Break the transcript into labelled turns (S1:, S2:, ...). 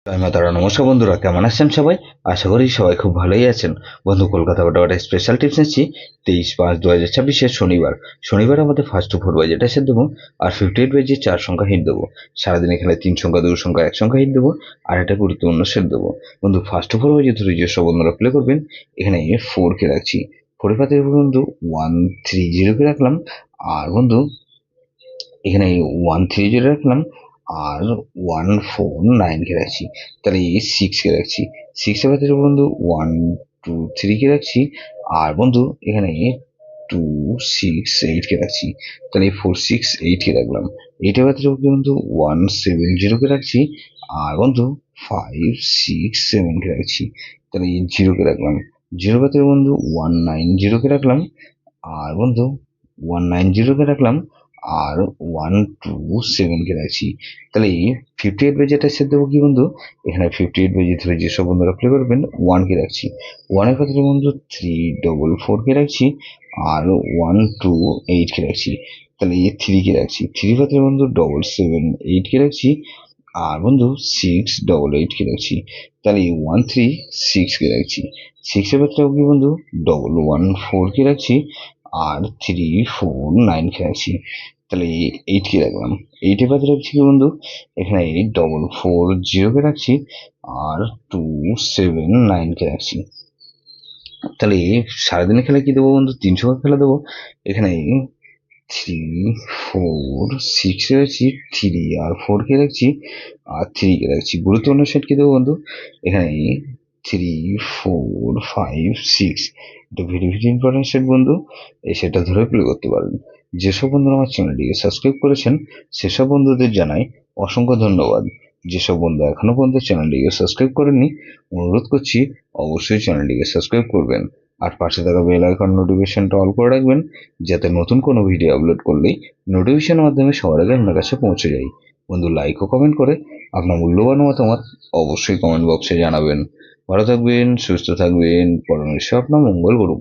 S1: জয় মা তারা। নমস্কার বন্ধুরা, কেমন আছেন সবাই? আশা করি সবাই খুব ভালোই আছেন। বন্ধু, কলকাতা বাটাবাটা স্পেশাল টিপস নিচ্ছি 23/5/2026 শনিবার আমাদের ফার্স্ট টু ফোর বাজে সেট দেবো, আর 58 বাজে 4 সংখ্যা হিট দেবো। সারাদিন এখানে 3 সংখ্যা, 2 সংখ্যা, 1 সংখ্যা হিট দেবো, আর একটা গুরুত্বপূর্ণ সেট দেবো। বন্ধু, ফার্স্ট টু ফোর বাজে ধরে যেসব বন্ধুরা প্লে করবেন, এখানে 4 কে রাখছি। 4 পাতে বন্ধু 130 কে রাখলাম। আর বন্ধু এখানে 130 রাখলাম, আর 149 কে রাখছি। তাহলে এই 6 কে রাখছি। 6 এর ভেতরে বন্ধু 123 কে রাখছি। আর বন্ধু এখানে 268 কে রাখছি। তাহলে এই 468 কে রাখলাম। এইটার ভেতরে বন্ধু 170 কে রাখছি। আর বন্ধু 567 কে রাখছি। তাহলে এই 0 কে রাখলাম। 0 ভেতরে বন্ধু 190 কে রাখলাম। আর বন্ধু 190 কে রাখলাম। আর 127 কে রাখছি। তাহলে 58 বাই সেট দেবো কি বন্ধু? এখানে 58 বাই ধরে যেসব বন্ধুরা প্লে করবেন 1 কে রাখছি। 1 এর ক্ষেত্রে বন্ধু 344 কে রাখছি। আর 128 কে রাখছি। তাহলে 3 কে রাখছি। 3 ক্ষেত্রে বন্ধু 778 কে রাখছি। আর বন্ধু 688 কে রাখছি। তাহলে 136 কে রাখছি। 6 এর ক্ষেত্রে কি বন্ধু 114 কে রাখছি। আর 349 কে রাখছি। তাহলে 8 কে রাখলাম। 8 এর পাশে রাখছি কি বন্ধু? এখানে 440 কে রাখছি। আর 279 কে রাখছি। তাহলে সারাদিনের খেলা কি দেবো বন্ধু? 300 খেলা দেবো। এখানে 3 4 6 রাখছি। 3 আর 4 কে রাখছি। আর 3 কে রাখছি। গুরুত্বপূর্ণ সেট কি দেবো বন্ধু? এখানে 3 4 5 6। এটা ভেরি ভেরি ইম্পর্টেন্ট সেট বন্ধু। এই সেটটা ধরে প্লে করতে পারবেন। যেসব বন্ধুরা আমার চ্যানেলটিকে সাবস্ক্রাইব করেছেন, সেসব বন্ধুদের জানাই অসংখ্য ধন্যবাদ। যেসব বন্ধু এখনো পর্যন্ত চ্যানেলটিকে সাবস্ক্রাইব করেননি, অনুরোধ করছি অবশ্যই চ্যানেলটিকে সাবস্ক্রাইব করবেন। আর পাশে থাকা বেল আইকন নোটিফিকেশনটা অল করে রাখবেন, যাতে নতুন কোনো ভিডিও আপলোড করলেই নোটিফিকেশনের মাধ্যমে সবার আগে আপনার কাছে পৌঁছে যায়। বন্ধু, লাইক ও কমেন্ট করে আপনার মূল্যবান মতামত অবশ্যই কমেন্ট বক্সে জানাবেন। ভালো থাকবেন, সুস্থ থাকবেন, পরমেশ্বর আপনার মঙ্গল করুন।